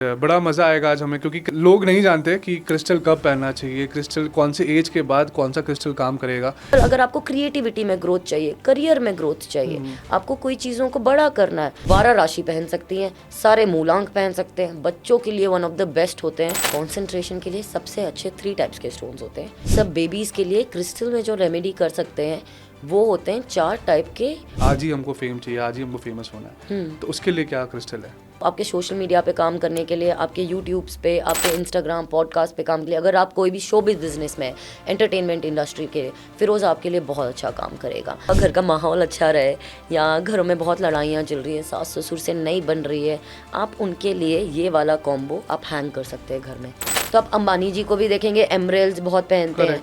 बड़ा मज़ा आएगा आज हमें, क्योंकि लोग नहीं जानते कि क्रिस्टल कब पहनना चाहिए, क्रिस्टल कौन से एज के बाद कौन सा क्रिस्टल काम करेगा। अगर आपको क्रिएटिविटी में ग्रोथ चाहिए, करियर में ग्रोथ चाहिए, आपको कोई चीज़ों को बड़ा करना है, 12 राशि पहन सकती हैं, सारे मूलांक पहन सकते हैं। बच्चों के लिए वन ऑफ द बेस्ट होते हैं। कॉन्सेंट्रेशन के लिए सबसे अच्छे 3 टाइप्स के स्टोन्स होते हैं। सब बेबीज़ के लिए क्रिस्टल में जो रेमेडी कर सकते हैं वो होते हैं 4 टाइप के। आज ही हमको फेम चाहिए, आज ही हमको फेमस होना है, तो उसके लिए क्या क्रिस्टल है? आपके सोशल मीडिया पे काम करने के लिए, आपके यूट्यूब्स पे, आपके इंस्टाग्राम पॉडकास्ट पे काम के लिए, अगर आप कोई भी शोबिज़ बिजनेस में, एंटरटेनमेंट इंडस्ट्री के, फिरोज़ आपके लिए बहुत अच्छा काम करेगा। घर का माहौल अच्छा रहे या घरों में बहुत लड़ाइयाँ चल रही हैं, सास ससुर से नहीं बन रही है, आप उनके लिए ये वाला कॉम्बो आप हैंग कर सकते हैं घर में। तो आप अंबानी जी को भी देखेंगे, एमरेल्स बहुत पहनते हैं,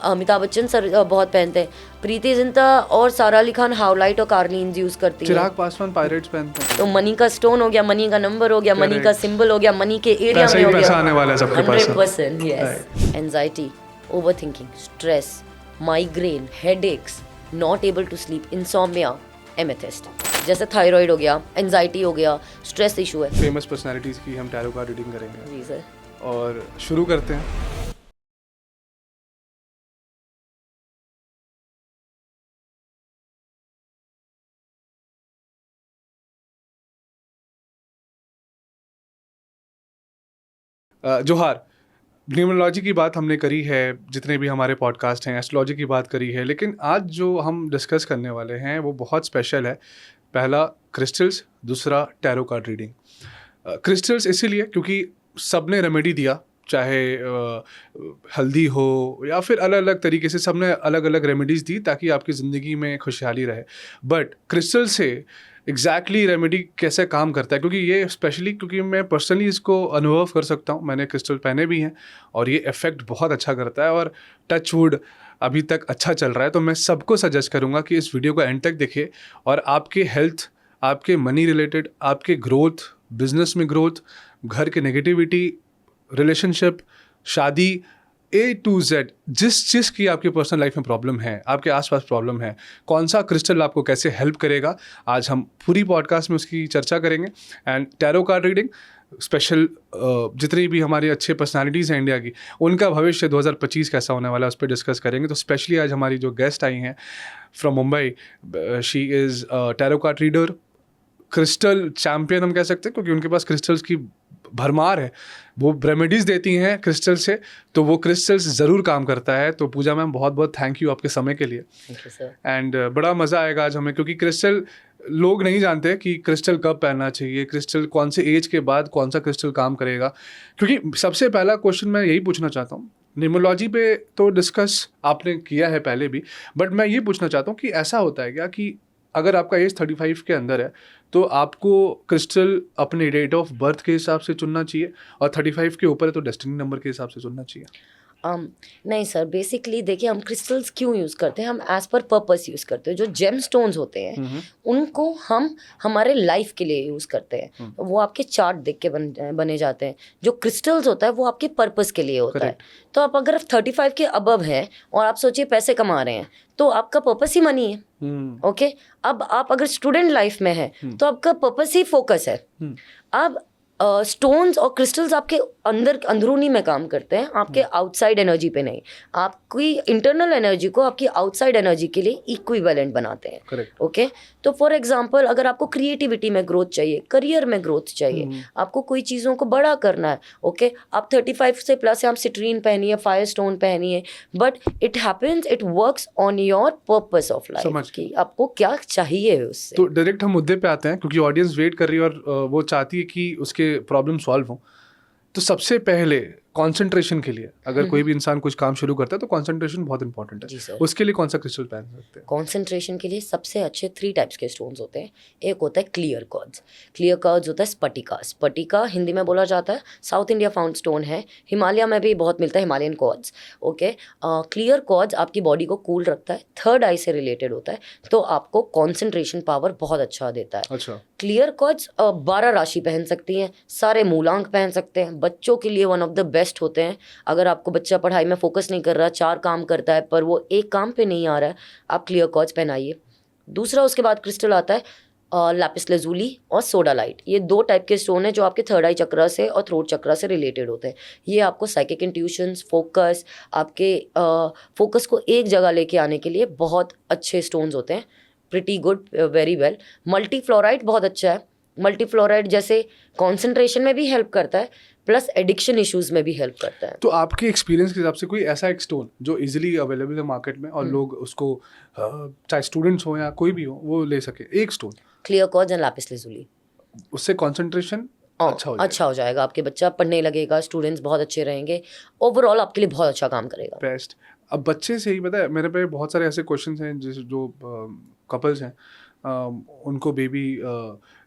अमिताभ बच्चन सर बहुत पहनते हैं, प्रीति जिंटा और सारा अली खान हाउलाइट और कार्लिन यूज करती है, चिराग पासवान पायरेट्स पहनते हैं। तो मनी का स्टोन हो गया, मनी का नंबर हो गया, मनी का सिंबल हो गया, मनी के एरिया में हो गया, पैसा आने वाला है सबके पास। 100%। Yes. Anxiety, overthinking, stress, migraine, headaches, not able to sleep, insomnia, amethyst, जैसे थायराइड हो गया, एंजाइटी हो गया, स्ट्रेस इशू है। फेमस पर्सनालिटीज की हम टैरो कार्ड रीडिंग करेंगे। जी सर। और शुरू करते हैं। जोहार। न्यूमरोलॉजी की बात हमने करी है, जितने भी हमारे पॉडकास्ट हैं, एस्ट्रोलॉजी की बात करी है, लेकिन आज जो हम डिस्कस करने वाले हैं वो बहुत स्पेशल है। पहला क्रिस्टल्स, दूसरा टैरो कार्ड रीडिंग। क्रिस्टल्स इसीलिए क्योंकि सबने रेमेडी दिया, चाहे हल्दी हो या फिर अलग अलग तरीके से सबने अलग अलग रेमेडीज़ दी ताकि आपकी ज़िंदगी में खुशहाली रहे। बट क्रिस्टल से एग्जैक्टली रेमेडी कैसे काम करता है, क्योंकि ये स्पेशली क्योंकि मैं पर्सनली इसको अनुभव कर सकता हूँ, मैंने क्रिस्टल पहने भी हैं और ये इफ़ेक्ट बहुत अच्छा करता है और टच वुड अभी तक अच्छा चल रहा है। तो मैं सबको सजेस्ट करूँगा कि इस वीडियो को एंड तक देखें और आपके हेल्थ, आपके मनी रिलेटेड, आपके ग्रोथ, बिजनेस में ग्रोथ, घर के नेगेटिविटी, रिलेशनशिप, शादी, ए टू जेड, जिस चीज़ की आपकी पर्सनल लाइफ में प्रॉब्लम है, आपके आसपास प्रॉब्लम है, कौन सा क्रिस्टल आपको कैसे हेल्प करेगा, आज हम पूरी पॉडकास्ट में उसकी चर्चा करेंगे। And tarot card reading special, जितनी भी हमारी अच्छे पर्सनालिटीज़ हैं इंडिया की, उनका भविष्य 2025 कैसा होने वाला है उस पर डिस्कस करेंगे। तो स्पेशली आज हमारी जो गेस्ट आई हैं from Mumbai, she is tarot card reader, crystal champion हम कह सकते हैं, क्योंकि उनके पास क्रिस्टल्स की भरमार है, वो रेमेडीज़ देती हैं क्रिस्टल से, तो वो क्रिस्टल्स ज़रूर काम करता है। तो पूजा मैम, बहुत बहुत थैंक यू आपके समय के लिए। Thank you sir. एंड बड़ा मज़ा आएगा आज हमें, क्योंकि क्रिस्टल लोग नहीं जानते कि क्रिस्टल कब पहनना चाहिए, क्रिस्टल कौन से एज के बाद कौन सा क्रिस्टल काम करेगा। क्योंकि सबसे पहला क्वेश्चन मैं यही पूछना चाहता हूँ, न्यूमरोलॉजी पे तो डिस्कस आपने किया है पहले भी, बट मैं ये पूछना चाहता हूँ कि ऐसा होता है क्या कि अगर आपका एज 35 के अंदर है तो आपको क्रिस्टल अपने डेट ऑफ बर्थ के हिसाब से चुनना चाहिए, और 35 के ऊपर है तो डेस्टिनी नंबर के हिसाब से चुनना चाहिए? नहीं सर, बेसिकली देखिए, हम क्रिस्टल्स क्यों यूज़ करते हैं, हम एज पर पर्पस यूज़ करते हैं। जो जेम स्टोन्स होते हैं उनको हम हमारे लाइफ के लिए यूज़ करते हैं, वो आपके चार्ट देख के बने जाते हैं। जो क्रिस्टल्स होता है वो आपके पर्पस के लिए होता है। तो आप अगर 35 के अबव हैं और आप सोचिए पैसे कमा रहे हैं, तो आपका पर्पस ही मनी है। ओके, अब आप अगर स्टूडेंट लाइफ में है तो आपका पर्पस ही फोकस है। अब स्टोन्स और क्रिस्टल्स आपके अंदर अंदरूनी में काम करते हैं, आपके आउटसाइड एनर्जी पे नहीं। आपकी इंटरनल एनर्जी को आपकी आउटसाइड एनर्जी के लिए इक्विवेलेंट बनाते हैं। ओके, तो फॉर एग्जांपल, अगर आपको क्रिएटिविटी में ग्रोथ चाहिए, करियर में ग्रोथ चाहिए, आपको कोई चीज़ों को बड़ा करना है, ओके, आप 35 से प्लस है, आप सिट्रीन पहनिए, फायर स्टोन पहनिए, but it happens, it works on your purpose of life कि आपको क्या चाहिए उससे। तो डायरेक्ट हम मुद्दे पे आते हैं, क्योंकि ऑडियंस वेट कर रही है और वो चाहती है कि उसके प्रॉब्लम सॉल्व हो। तो सबसे पहले कंसंट्रेशन के लिए अगर कोई भी इंसान कुछ काम शुरू करता है तो कंसंट्रेशन बहुत इंपॉर्टेंट है। उसके लिए कौन सा क्रिस्टल पहन सकते हैं? कंसंट्रेशन के लिए सबसे अच्छे 3 टाइप्स के स्टोन्स होते हैं। एक होता है क्लियर क्वार्ट्ज। क्लियर क्वार्ट्ज होता है स्फटिका। स्फटिका हिंदी में बोला जाता है साउथ इंडिया फाउंड स्टोन है, हिमालय में भी बहुत मिलता है, Himalayan quartz. Okay, clear quartz आपकी बॉडी को कूल रखता है, थर्ड आई से रिलेटेड होता है, तो आपको कॉन्सेंट्रेशन पावर बहुत अच्छा देता है। अच्छा। क्लियर क्वार्ट्ज 12 राशि पहन सकती हैं, सारे मूलांक पहन सकते हैं, बच्चों के लिए वन ऑफ द बेस्ट होते हैं। अगर आपको बच्चा पढ़ाई में फोकस नहीं कर रहा, 4 काम करता है पर वो एक काम पे नहीं आ रहा है, आप क्लियर क्वार्ट्ज पहनाइए। दूसरा उसके बाद क्रिस्टल आता है लैपिस lazuli और सोडा लाइट, ये 2 टाइप के स्टोन है जो आपके थर्ड आई चक्रा से और थ्रोट चक्रा से रिलेटेड होते हैं। ये आपको साइकिक इंट्यूशंस, फोकस, आपके फोकस को एक जगह लेके आने के लिए बहुत अच्छे स्टोन्स होते हैं। Pretty good, very well. Multi fluoride बहुत अच्छा है। मल्टी फ्लोराइड जैसे कॉन्सेंट्रेशन में भी हेल्प करता है, प्लस एडिक्शन इश्यूज में भी हेल्प करता है। तो आपके एक्सपीरियंस के हिसाब से कोई ऐसा एक स्टोन जो इजीली अवेलेबल है मार्केट में और लोग उसको चाहे स्टूडेंट्स हो या कोई भी हो वो ले सके, एक stone? Clear quartz and Lapis lazuli। उससे कंसंट्रेशन अच्छा हो जाएगा, आपके बच्चा पढ़ने लगेगा, स्टूडेंट्स बहुत अच्छे रहेंगे, ओवरऑल आपके लिए बहुत अच्छा काम करेगा। बेस्ट। अब बच्चे से ही पता है मेरे पे बहुत सारे ऐसे क्वेश्चंस हैं जो कपल्स हैं उनको बेबी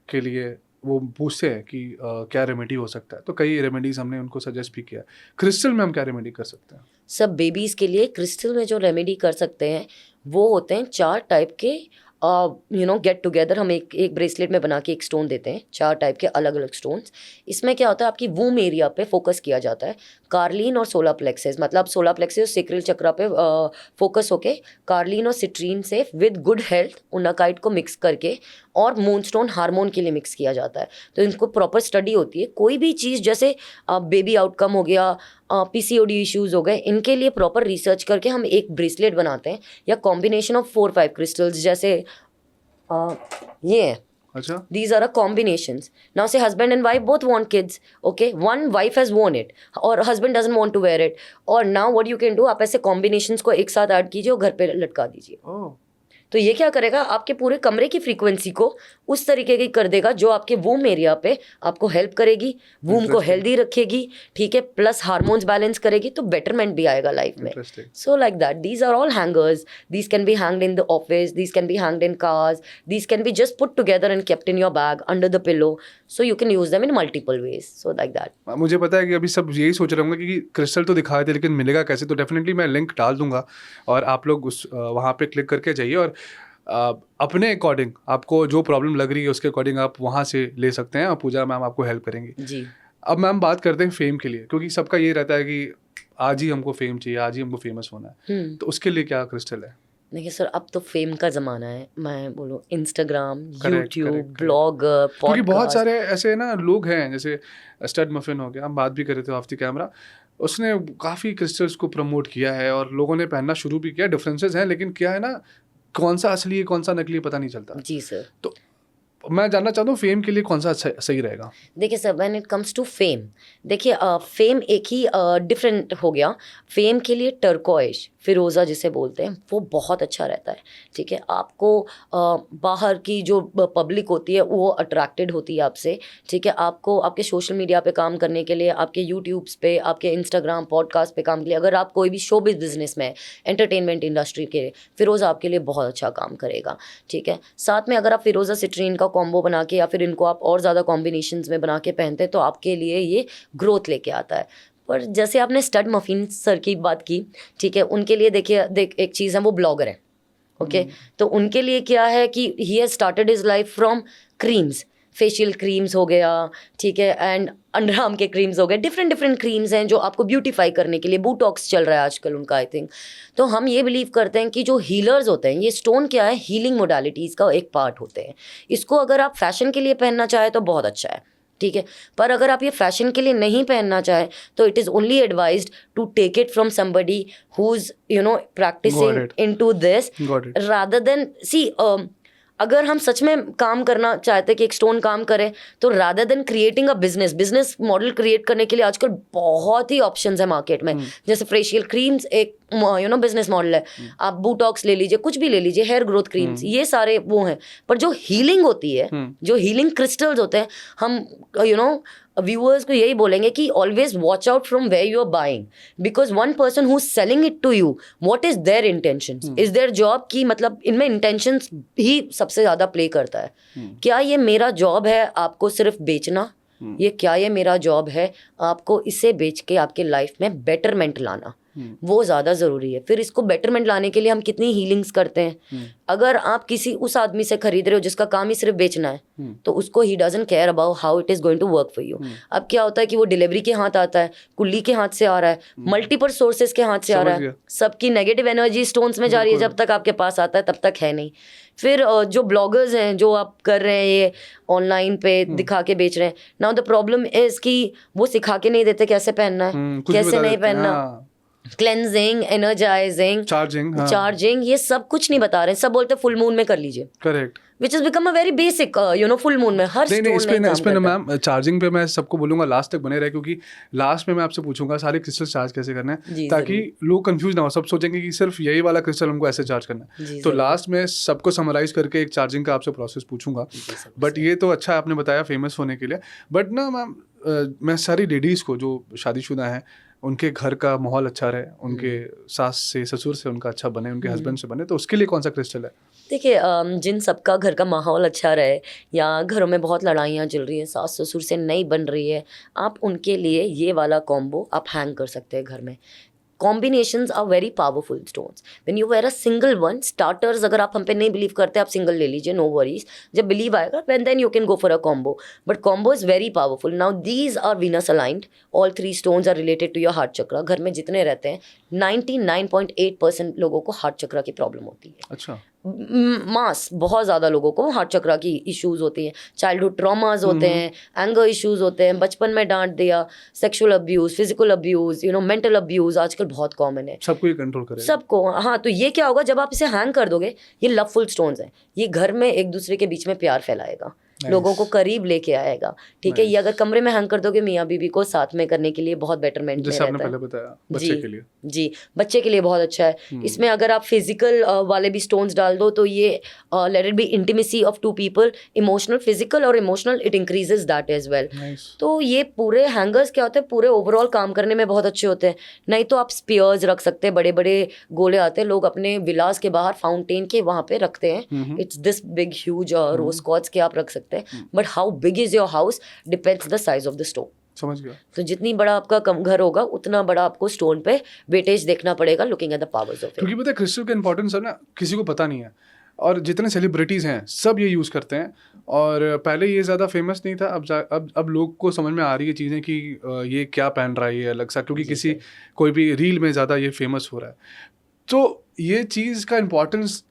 के लिए वो पूछते हैं कि क्या रेमेडी हो सकता है, तो कई रेमेडीज हमने उनको सजेस्ट भी किया। क्रिस्टल में हम क्या रेमेडी कर सकते हैं? सब बेबीज़ के लिए क्रिस्टल में जो रेमेडी कर सकते हैं वो होते हैं 4 टाइप के गेट टुगेदर। हम एक ब्रेसलेट में बना के एक स्टोन देते हैं, 4 टाइप के अलग अलग स्टोन्स। इसमें क्या होता है, आपकी वूम एरिया पे फोकस किया जाता है। कार्लिन और सोलर प्लेक्सेस, मतलब सोलर प्लेक्सेस सेक्रल चक्रा पे फोकस होके कार्लिन और सिट्रीन से विद गुड हेल्थ उनाकाइट को मिक्स करके और मून स्टोन हार्मोन के लिए मिक्स किया जाता है। तो इनको प्रॉपर स्टडी होती है। कोई भी चीज़ जैसे बेबी आउटकम हो गया, पीसीओडी इश्यूज़ हो गए, इनके लिए प्रॉपर रिसर्च करके हम एक ब्रेसलेट बनाते हैं या कॉम्बिनेशन ऑफ 4-5 क्रिस्टल्स। जैसे ये है, अच्छा, these are a combinations. Now say husband and wife both want kids, okay, one wife has worn it और husband doesn't want to wear it, और now what you can do, आप ऐसे combinations को एक साथ ऐड कीजिए और घर पे लटका दीजिए। तो ये क्या करेगा, आपके पूरे कमरे की फ्रीक्वेंसी को उस तरीके की कर देगा जो आपके वूम एरिया पे आपको हेल्प करेगी, वूम को हेल्दी रखेगी, ठीक है, प्लस हार्मोन्स बैलेंस करेगी, तो बेटरमेंट भी आएगा लाइफ में। So like that, these are all hangers, these can be hanged in the office, these can be hanged in cars, these can be just put together and kept in your bag under the pillow, so you can use them in multiple ways. So like that. मुझे पता है कि अभी सब यही सोच रहे होंगे कि क्रिस्टल तो दिखाए थे लेकिन मिलेगा कैसे, तो डेफिनेटली मैं लिंक डाल दूंगा और आप लोग उस वहाँ पे क्लिक करके जाइए और अपने अकॉर्डिंग आपको जो प्रॉब्लम लग रही है उसके अकॉर्डिंग आप वहाँ से ले सकते हैं और पूजा मैम आपको हेल्प करेंगी जी। अब मैम बात करते हैं फेम के लिए, क्योंकि सबका ये रहता है कि आज ही हमको फेम चाहिए, आज ही हमको फेमस होना है, तो उसके लिए क्या क्रिस्टल है? देखिए सर, अब तो फेम का ज़माना है, मैं बोलूँ Instagram, Correct, YouTube, correct. Blogger, क्योंकि बहुत पॉडकास्ट। सारे ऐसे ना लोग हैं, जैसे स्टड मफिन हो गया, हम बात भी कर रहे थे ऑफ द कैमरा, उसने काफ़ी क्रिस्टल्स को प्रमोट किया है और लोगों ने पहनना शुरू भी किया। डिफरेंसेस हैं लेकिन क्या है ना, कौन सा असली है कौन सा नकली पता नहीं चलता। जी सर। तो मैं जानना चाहता हूँ फेम के लिए कौन सा सही रहेगा? देखिए sir, when it comes to fame, देखिए फेम एक ही डिफरेंट हो गया। फेम के लिए टर्कोइश, फिरोज़ा जिसे बोलते हैं, वो बहुत अच्छा रहता है, ठीक है। आपको बाहर की जो पब्लिक होती है वो अट्रैक्टेड होती है आपसे, ठीक है। आपको आपके सोशल मीडिया पे काम करने के लिए, आपके यूट्यूब्स पे, आपके इंस्टाग्राम, पॉडकास्ट पे काम के लिए, अगर आप कोई भी शोबिज़ बिजनेस में, एंटरटेनमेंट इंडस्ट्री के, फिरोज़ा आपके लिए बहुत अच्छा काम करेगा, ठीक है। साथ में अगर आप फिरोज़ा सिट्रीन का कॉम्बो बना के या फिर इनको आप और ज़्यादा कॉम्बिनेशंस में बना के पहनते हैं तो आपके लिए ये ग्रोथ लेके आता है। पर जैसे आपने स्टड मफिन सर की बात की, ठीक है, उनके लिए देखिए एक चीज़ है, वो ब्लॉगर है, ओके। तो उनके लिए क्या है कि he has started his life from creams, facial creams हो गया, ठीक है, एंड अंडर आर्म के क्रीम्स हो गए, डिफरेंट क्रीम्स हैं जो आपको ब्यूटीफाई करने के लिए। बूटॉक्स चल रहा है आजकल उनका, आई थिंक। तो हम ये बिलीव करते हैं कि जो हीलर्स होते हैं, ये स्टोन क्या है, हीलिंग मोडालिटीज़ का एक पार्ट होते हैं। इसको अगर आप फैशन के लिए पहनना चाहें तो बहुत अच्छा है, ठीक है। पर अगर आप ये फैशन के लिए नहीं पहनना चाहें तो it is only advised to take it from somebody who is practising into this, rather than see अगर हम सच में काम करना चाहते हैं कि एक स्टोन काम करे, तो rather than creating a business model create करने के लिए आजकल बहुत ही ऑप्शंस है मार्केट में। जैसे फेशियल क्रीम्स एक बिजनेस मॉडल है, आप बूटॉक्स ले लीजिए, कुछ भी ले लीजिए, हेयर ग्रोथ क्रीम्स, ये सारे वो हैं। पर जो हीलिंग होती है, जो हीलिंग क्रिस्टल्स होते हैं, हम व्यूअर्स को यही बोलेंगे कि always watch out from where you are buying, because one person who is selling it to you, what is their intention, is their job की, मतलब इनमें इंटेंशंस ही सबसे ज़्यादा प्ले करता है। क्या ये मेरा जॉब है आपको सिर्फ बेचना, ये क्या ये मेरा जॉब है आपको इसे बेच के आपके लाइफ में बेटरमेंट लाना, वो ज़्यादा ज़रूरी है। फिर इसको बेटरमेंट लाने के लिए हम कितनी हीलिंग्स करते हैं। अगर आप किसी उस आदमी से खरीद रहे हो जिसका काम ही सिर्फ बेचना है, तो उसको ही doesn't care about how it is going to work for you. अब क्या होता है कि वो डिलीवरी के हाथ आता है, कुल्ली के हाथ से आ रहा है, मल्टीपल सोर्सेज के हाथ से आ रहा है, सबकी नेगेटिव एनर्जी स्टोन्स में जा रही है, जब तक आपके पास आता है तब तक है नहीं। फिर जो ब्लॉगर्स हैं जो आप कर रहे हैं ये ऑनलाइन पे दिखा के बेच रहे हैं, नाउ द प्रॉब्लम इज कि वो सिखा के नहीं देते कैसे पहनना है, कैसे नहीं पहनना, क्लेंजिंग, एनर्जाइजिंग, चार्जिंग, ये सब कुछ नहीं बता रहे। सब बोलते फुल मून में कर लीजिए, correct, which is become a very basic full moon में हर नहीं, इस पे ना मैम चार्जिंग पे मैं सबको बोलूंगा लास्ट तक बने रहे, क्योंकि लास्ट में मैं आपसे पूछूंगा सारे क्रिस्टल चार्ज कैसे करना है, ताकि लोग कंफ्यूज ना हो। सब सोचेंगे कि सिर्फ यही वाला क्रिस्टल हमको ऐसे चार्ज करना है। तो लास्ट में सबको समराइज करके एक चार्जिंग का आपसे प्रोसेस पूछूंगा। बट ये तो अच्छा आपने बताया फेमस होने के लिए। बट ना मैम मैं सारी लेडीज़ को जो शादीशुदा हैं उनके घर का माहौल अच्छा रहे, उनके सास से ससुर से उनका अच्छा बने, उनके हस्बैंड से बने, तो उसके लिए कौन सा क्रिस्टल है? देखिए, जिन सबका घर का माहौल अच्छा रहे या घरों में बहुत लड़ाइयाँ चल रही हैं, सास ससुर से नहीं बन रही है, आप उनके लिए ये वाला कॉम्बो आप हैंग कर सकते हैं घर में। Combinations are very powerful stones. When you wear a single one, starters अगर आप हम पे नहीं बिलीव करते, आप सिंगल ले लीजिए, नो वरीज। जब बिलीव आएगा then you can go for a combo, but combo is very powerful. Now these are Venus aligned, all 3 stones are related to your heart chakra. घर में जितने रहते हैं 99.8% लोगों को हार्ट चक्रा की प्रॉब्लम होती है। अच्छा, मास बहुत ज़्यादा लोगों को हार्ट चक्रा की इश्यूज होती हैं, चाइल्डहुड ट्रॉमाज होते हैं, एंगर इश्यूज होते हैं, बचपन में डांट दिया, sexual abuse, physical abuse, mental abuse आजकल बहुत कॉमन है। सबको ये कंट्रोल करेगा, सबको। हाँ, तो ये क्या होगा जब आप इसे हैंग कर दोगे, ये लवफुल स्टोन्स हैं, ये घर में एक दूसरे के बीच में प्यार फैलाएगा, लोगों को करीब लेके आएगा। ठीक है, ये अगर कमरे में हैंग कर दोगे मियाँ बीवी को साथ में करने के लिए बहुत बेटरमेंट में रहता है। पहले बताया बच्चे के लिए, जी बच्चे के लिए बहुत अच्छा है। इसमें अगर आप फिजिकल वाले भी स्टोन्स डाल दो तो ये let it be intimacy of 2 people, emotional, physical और emotional, it increases that as well. तो ये पूरे हैंगर्स क्या होते हैं, पूरे ओवरऑल काम करने में बहुत अच्छे होते हैं। नहीं तो आप स्पीयर्स रख सकते हैं, बड़े बड़े गोले आते हैं, लोग अपने विलास के बाहर फाउंटेन के वहाँ पे रखते हैं, it's this big huge rose quartz के आप रख सकते हैं। But how big is your house depends the size of the stone. समझ गया। तो जितनी बड़ा आपका कम घर होगा उतना बड़ा आपको स्टोन पे वेटेज देखना पड़ेगा, looking at the powers of it. क्योंकि पता है क्रिस्टल का इंपॉर्टेंस है ना, किसी को पता नहीं है, और जितने सेलिब्रिटीज़ हैं सब ये यूज़ करते हैं, और पहले ये ज़्यादा फेमस नहीं था। अब लोग को समझ में आ रही है चीज़ें कि ये क्या पहन रहा है ये अलग सा, क्योंकि किसी कोई भी रील में ज़्यादा ये फेमस हो रहा है। तो ये चीज़ का इम्पोर्टेंस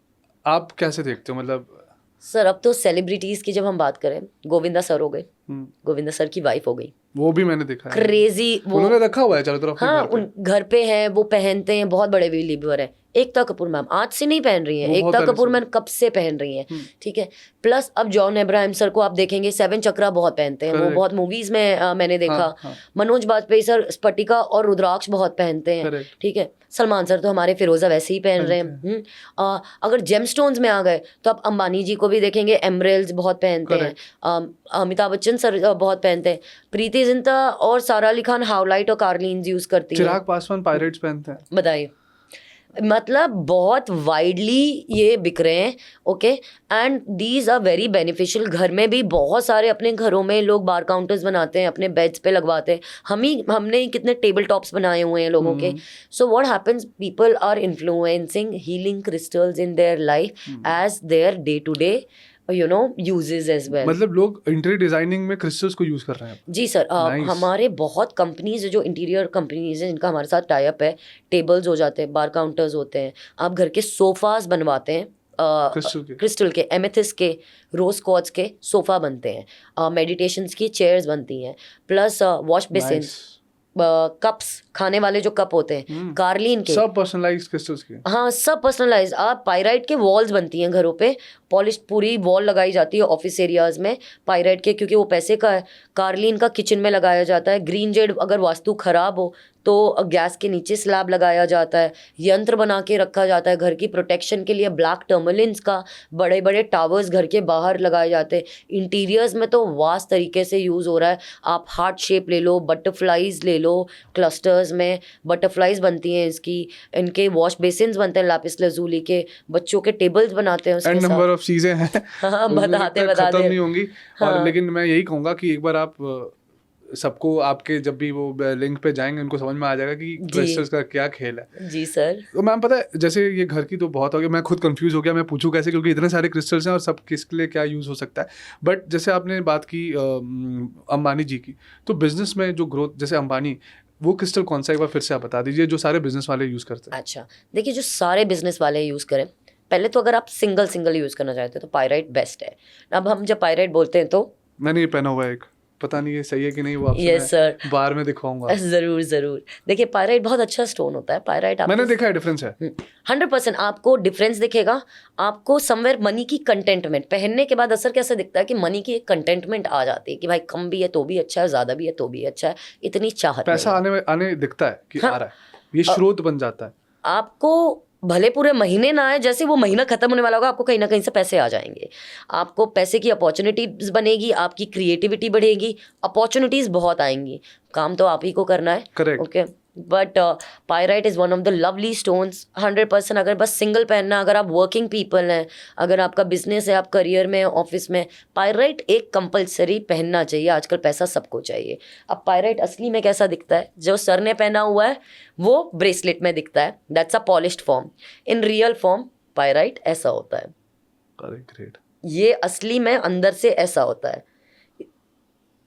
आप कैसे देखते हो? मतलब सर, अब तो सेलिब्रिटीज की जब हम बात करें, गोविंदा सर हो गए, गोविंदा सर की वाइफ हो गई, वो भी मैंने देखा है, क्रेजी, उन्होंने रखा हुआ है चारों तरफ। हाँ, उन घर पे है, वो पहनते हैं, बहुत बड़े बिलीवर है। एकता कपूर मैम आज से नहीं पहन रही है, एकता कपूर मैम कब से पहन रही है। ठीक है, प्लस अब जॉन अब्राहम सर को आप देखेंगे 7 चक्रा बहुत पहनते हैं, वो बहुत मूवीज में मैंने देखा। मनोज बाजपेयी सर स्फटिका और रुद्राक्ष बहुत पहनते हैं। ठीक है, सलमान सर तो हमारे फिरोजा वैसे ही पहन रहे हैं। अगर जेमस्टोन्स में आ गए तो आप अंबानी जी को भी देखेंगे, एमरेल्स बहुत पहनते हैं। अमिताभ बच्चन सर बहुत पहनते हैं। प्रीति जिंटा और सारा अली खान हाउलाइट और कार्लिन्स यूज करती है। चिराग पासवान पायरेट्स पहनते हैं। बताइए, मतलब बहुत वाइडली ये बिक रहे हैं। Okay, and these are very beneficial. घर में भी बहुत सारे अपने घरों में लोग बार काउंटर्स बनाते हैं, अपने बेड्स पे लगवाते हैं। हमने कितने टेबल टॉप्स बनाए हुए हैं लोगों के। So what happens, people are influencing healing crystals in their life as their day to day uses as well। मतलब लोग इंटीरियर डिजाइनिंग में क्रिस्टल्स को यूज कर रहे हैं। जी सर, हमारे बहुत कंपनीज जो इंटीरियर कंपनीज हैं जिनका हमारे साथ टाई अप है, टेबल्स हो जाते हैं, बार काउंटर्स होते हैं, आप घर के सोफाज बनवाते हैं क्रिस्टल के, एमेथिस्ट के, रोज क्वार्ट्ज के सोफा बनते हैं, मेडिटेशंस की चेयर्स बनती हैं, प्लस वॉश बेसिन, कप्स, खाने वाले जो कप होते हैं कार्लिन के, सब पर्सनलाइज्ड क्रिस्टल्स के। हाँ, सब पर्सनलाइज। आप पाइराइट के वॉल्स बनती हैं घरों पे, पॉलिश पूरी वॉल लगाई जाती है ऑफिस एरियाज में पाइराइट के, क्योंकि वो पैसे का है। कार्लिन का किचन में लगाया जाता है। ग्रीन जेड अगर वास्तु खराब हो तो गैस के नीचे स्लैब लगाया जाता है। यंत्र बना के रखा जाता है घर की प्रोटेक्शन के लिए। ब्लैक टर्मलिन्स का बड़े बड़े टावर्स घर के बाहर लगाए जाते हैं। इंटीरियर्स में तो वास्ट तरीके से यूज़ हो रहा है। आप हार्ट शेप ले लो, बटरफ्लाइज ले लो, क्लस्टर्स में बटरफ्लाइज बनती हैं इसकी, इनके वॉश बेसिन्स बनते हैं लापिस लजूली के, बच्चों के टेबल्स बनाते हैं उसके साथ। नंबर ऑफ चीज़ें हैं, हाँ, बताते खत्म नहीं होंगी। और लेकिन मैं यही कहूँगा कि एक बार आप सबको आपके जब भी वो लिंक पे जाएंगे उनको समझ में आ जाएगा कि क्रिस्टल्स का क्या खेल है। जी सर। तो मैम पता है जैसे ये घर की तो बहुत हो गया, मैं खुद कंफ्यूज हो गया, मैं पूछूं कैसे, क्योंकि इतने सारे क्रिस्टल्स हैं और सब किसके लिए क्या यूज़ हो सकता है। बट जैसे आपने बात की अंबानी जी की, तो बिजनेस में जो ग्रोथ, जैसे अंबानी, वो क्रिस्टल कौन सा, एक बार फिर से आप बता दीजिए जो सारे बिजनेस वाले यूज़ करते हैं। अच्छा देखिए, जो सारे बिजनेस वाले यूज़ करें, पहले तो अगर आप सिंगल यूज़ करना चाहते हैं तो पायराइट बेस्ट है। अब हम जब पायराइट बोलते हैं तो मैंने ये पहना हुआ है एक, पता नहीं ये सही है कि नहीं, वो आपसे यस सर मैं बार में दिखवाऊंगा। ज़रूर। देखिए पायराइट बहुत अच्छा स्टोन होता है। पायराइट मैंने देखा है, डिफरेंस है 100%। आपको डिफरेंस दिखेगा। आपको समवेयर मनी की कंटेंटमेंट, पहनने के बाद असर कैसे दिखता है कि मनी की एक कंटेंटमेंट आ जाती है कि भाई कम भी है तो भी अच्छा है, ज़्यादा भी है तो भी अच्छा है, इतनी चाहत पैसा नहीं है। आने दिखता है कि हाँ। आ रहा है, ये स्रोत बन जाता है। आपको भले पूरे महीने ना आए, जैसे वो महीना खत्म होने वाला होगा आपको कहीं ना कहीं से पैसे आ जाएंगे। आपको पैसे की अपॉर्चुनिटीज बनेगी, आपकी क्रिएटिविटी बढ़ेगी, अपॉर्चुनिटीज बहुत आएंगी। काम तो आप ही को करना है। Correct. Okay, but pyrite is one of the lovely stones. 100% अगर बस सिंगल पहनना, अगर आप वर्किंग पीपल हैं, अगर आपका बिजनेस है, आप करियर में, ऑफिस में, पायराइट एक कंपलसरी पहनना चाहिए। आजकल पैसा सबको चाहिए। अब पायराइट असली में कैसा दिखता है, जो सर ने पहना हुआ है वो ब्रेसलेट में दिखता है, that's a polished form. In real form pyrite ऐसा होता है। ग्रेट। ये असली में अंदर से ऐसा होता है।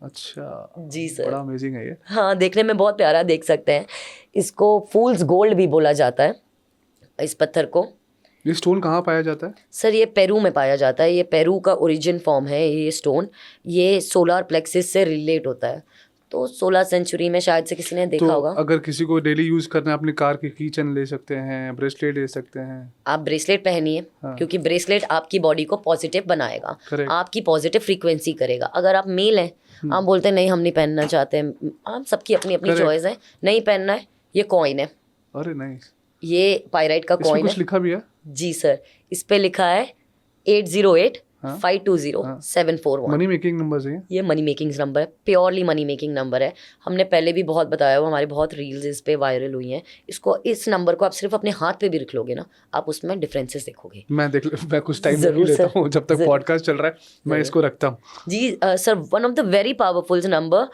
अच्छा जी सर, बड़ा अमेजिंग है ये। हाँ, देखने में बहुत प्यारा, देख सकते हैं। इसको फूल्स गोल्ड भी बोला जाता है इस पत्थर को। ये स्टोन कहाँ पाया जाता है? सर ये पेरू में पाया जाता है। ये पेरू का ओरिजिन फॉर्म है ये स्टोन। ये सोलार प्लेक्सिस से रिलेट होता है। तो 16 सेंचुरी में शायद से किसी ने देखा तो होगा। अगर किसी को डेली यूज करना है, अपनी कार की कीचेन ले सकते हैं, ब्रेसलेट ले सकते हैं। आप ब्रेसलेट पहनिए, हाँ। क्योंकि ब्रेसलेट आपकी बॉडी को पॉजिटिव बनाएगा, Correct. आपकी पॉजिटिव फ्रीक्वेंसी करेगा। अगर आप मेल हैं, आप बोलते हैं नहीं हम नहीं पहनना चाहते, आप सबकी अपनी अपनी Correct. चॉइस है, नहीं पहनना है। ये कॉइन है, अरे नाइस। ये पायराइट का इसमें कॉइन कुछ है। लिखा भी है? जी सर, इस पे लिखा है 808 हाँ। 520 741। मनी मेकिंग नंबर है ये मनी मेकिंग नंबर है, प्योरली मनी मेकिंग नंबर है। हमने पहले भी बहुत बताया हुआ, हमारी बहुत रील्स इस पे वायरल हुई हैं। इसको, इस नंबर को आप सिर्फ अपने हाथ पे भी रख लोगे ना, आप उसमें डिफरेंसेस देखोगे। मैं कुछ टाइम जरूर लेता सर, हूँ, जब तक पॉडकास्ट चल रहा है मैं इसको रखता हूँ। जी sir, one of the very powerful number.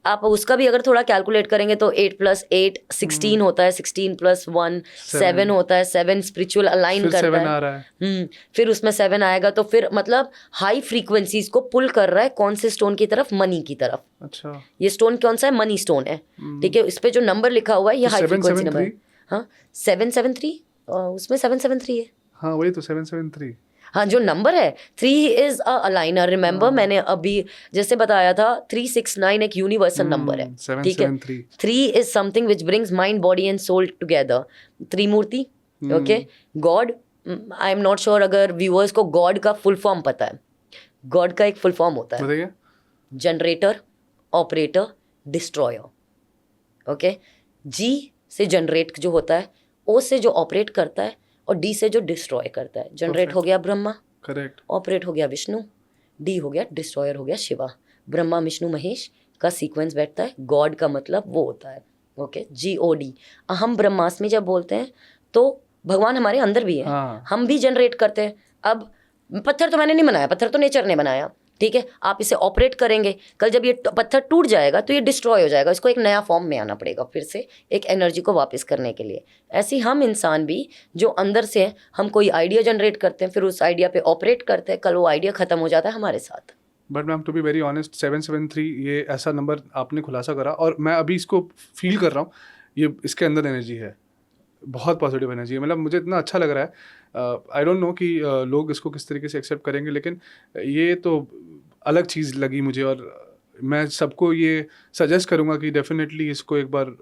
आप उसका भी अगर थोड़ा कैलकुलेट करेंगे तो 8 + 8 16 होता है, 16 + 1 7 होता है, 7 स्पिरिचुअल अलाइन फिर करता 7 है। आ रहा है। फिर उसमें 7 आएगा, तो फिर मतलब हाई फ्रीक्वेंसीज को पुल कर रहा है कौन से स्टोन की तरफ, मनी की तरफ। अच्छा, ये स्टोन कौन सा है, मनी स्टोन है। ठीक है, इस पे जो नंबर लिखा हुआ है ये तो हाई फ्रीक्वेंसी नंबर 773? है। हाँ 773, उसमें 773 है। हाँ वही तो 773। हाँ, जो नंबर है 3 इज अ अलाइनर। रिमेंबर मैंने अभी जैसे बताया था 369 एक यूनिवर्सल नंबर है। ठीक है, 773। 3 is something which brings mind, body and soul together. त्रिमूर्ति, okay, God. I am not sure अगर व्यूअर्स को गॉड का फुल फॉर्म पता है। गॉड का एक फुल फॉर्म होता है, बताइए। Generator, operator, destroyer. ओके, जी से जनरेट जो होता है, ओ से जो ऑपरेट करता है, और डी से जो डिस्ट्रॉय करता है। जनरेट हो गया ब्रह्मा, करेक्ट। ऑपरेट हो गया विष्णु, डी हो गया, डिस्ट्रॉयर हो गया शिवा। ब्रह्मा विष्णु महेश का सीक्वेंस बैठता है। गॉड का मतलब वो होता है, ओके, GOD। अहम ब्रह्मास्मि जब बोलते हैं तो भगवान हमारे अंदर भी है। हाँ। हम भी जनरेट करते हैं। अब पत्थर तो मैंने नहीं बनाया, पत्थर तो नेचर ने बनाया। ठीक है, आप इसे ऑपरेट करेंगे, कल जब ये पत्थर टूट जाएगा तो ये डिस्ट्रॉय हो जाएगा, इसको एक नया फॉर्म में आना पड़ेगा फिर से एक एनर्जी को वापस करने के लिए। ऐसे ही हम इंसान भी जो अंदर से हैं, हम कोई आइडिया जनरेट करते हैं, फिर उस आइडिया पे ऑपरेट करते हैं, कल वो आइडिया ख़त्म हो जाता है हमारे साथ। But ma'am to be very honest 773 ये ऐसा नंबर आपने खुलासा करा और मैं अभी इसको फील कर रहा हूँ, ये इसके अंदर एनर्जी है, बहुत पॉजिटिव एनर्जी है। मतलब मुझे इतना अच्छा लग रहा है। आई डोंट नो कि लोग इसको किस तरीके से एक्सेप्ट करेंगे, लेकिन ये तो अलग चीज़ लगी मुझे और मैं सबको ये सजेस्ट करूँगा कि डेफिनेटली इसको एक बार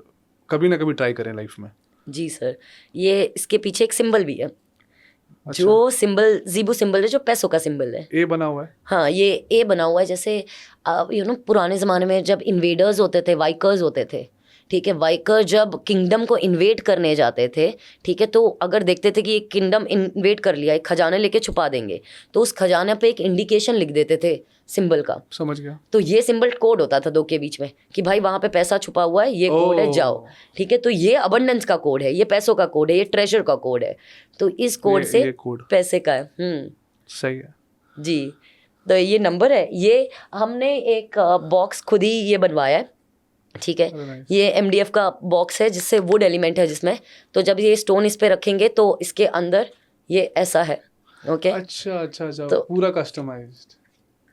कभी ना कभी ट्राई करें लाइफ में। जी सर, ये इसके पीछे एक सिंबल भी है। अच्छा। जो सिंबल जीबू सिंबल है, जो पैसों का सिंबल है, ए बना हुआ है। हाँ, ये ए बना हुआ है। जैसे पुराने ज़माने में जब इन्वेडर्स होते थे, वाइकर्स होते थे, ठीक है, वाइकर जब किंगडम को इन्वेड करने जाते थे, ठीक है, तो अगर देखते थे कि एक किंगडम इन्वेड कर लिया, एक खजाने लेके छुपा देंगे, तो उस खजाने पे एक इंडिकेशन लिख देते थे सिंबल का। समझ गया। तो ये सिंबल कोड होता था दो के बीच में कि भाई वहाँ पे पैसा छुपा हुआ है, ये कोड है, जाओ। ठीक है, तो ये अबंडेंस का कोड है, ये पैसों का कोड है, ये ट्रेजर का कोड है। तो इस कोड से ये कोड पैसे का है। सही है जी। तो ये नंबर है, ये हमने एक बॉक्स खुद ही ये बनवाया है, ठीक है। ये MDF का बॉक्स है जिससे वुड एलिमेंट है जिसमें, तो जब ये स्टोन इस पे रखेंगे तो इसके अंदर ये ऐसा है, ओके। अच्छा, तो पूरा कस्टमाइज्ड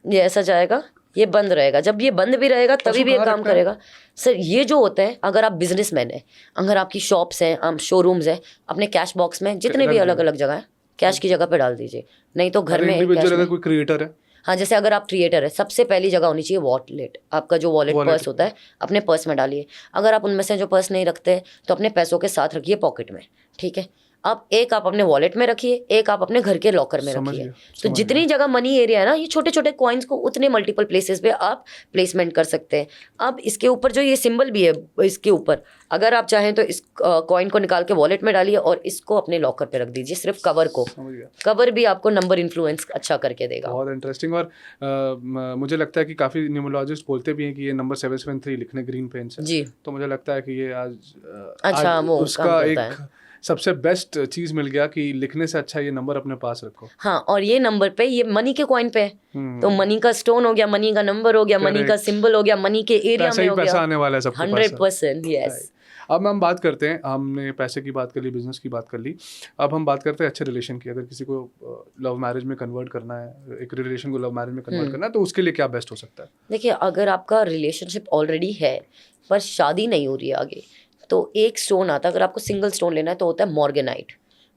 ये ऐसा जाएगा, ये बंद रहेगा, जब ये बंद भी रहेगा तभी भी ये काम करेगा। सर ये जो होता है, अगर आप बिजनेसमैन हैं, अगर आपकी शॉप्स हैं, आप शोरूम्स हैं, अपने कैश बॉक्स में जितने भी अलग अलग जगह है, कैश की जगह पे डाल दीजिए, नहीं तो घर में इंडिविजुअल अगर कोई क्रिएटर है, हाँ, जैसे अगर आप क्रिएटर है, सबसे पहली जगह होनी चाहिए वॉलेट। आपका जो वॉलेट पर्स होता है अपने पर्स में डालिए। अगर आप उनमें से जो पर्स नहीं रखते तो अपने पैसों के साथ रखिए पॉकेट में, ठीक है। अब एक आप अपने वॉलेट में रखिए, एक आप अपने घर के लॉकर में रखिए। तो जितनी जगह मनी एरिया है ना, ये छोटे छोटे कॉइन्स को उतने मल्टीपल प्लेसेस पे आप प्लेसमेंट कर सकते हैं। अब इसके ऊपर जो ये सिंबल भी है, इसके ऊपर अगर आप चाहें तो इस कॉइन को निकाल के वॉलेट में डालिए और इसको अपने लॉकर पे रख दीजिए, सिर्फ कवर को। कवर भी आपको नंबर इन्फ्लुएंस अच्छा करके देगा। बहुत इंटरेस्टिंग। और मुझे लगता है कि काफ़ी न्यूमरोलॉजिस्ट बोलते भी हैं कि ये नंबर 773 लिखने ग्रीन पेन से जी, तो मुझे लगता है कि ये आज अच्छा आज उसका एक सबसे बेस्ट चीज मिल गया कि लिखने से अच्छा ये नंबर अपने पास रखो। हाँ, और ये नंबर पे ये मनी के कॉइन पे है, तो मनी का स्टोन हो गया, मनी का नंबर हो गया, मनी का सिंबल हो गया, मनी के एरिया में हो गया, पैसा आने वाला है सबके पास 100%। यस। अब हम बात करते हैं, हमने पैसे की बात कर ली, बिजनेस की बात कर ली, अब हम बात करते हैं अच्छे रिलेशन की। अगर किसी को लव मैरिज में कन्वर्ट करना है, एक रिलेशन को लव मैरिज में कन्वर्ट करना है, तो उसके लिए क्या बेस्ट हो सकता है? देखिए, अगर आपका रिलेशनशिप ऑलरेडी है पर शादी नहीं हो रही है आगे, तो एक स्टोन आता है, अगर आपको सिंगल स्टोन लेना है तो होता है morganite.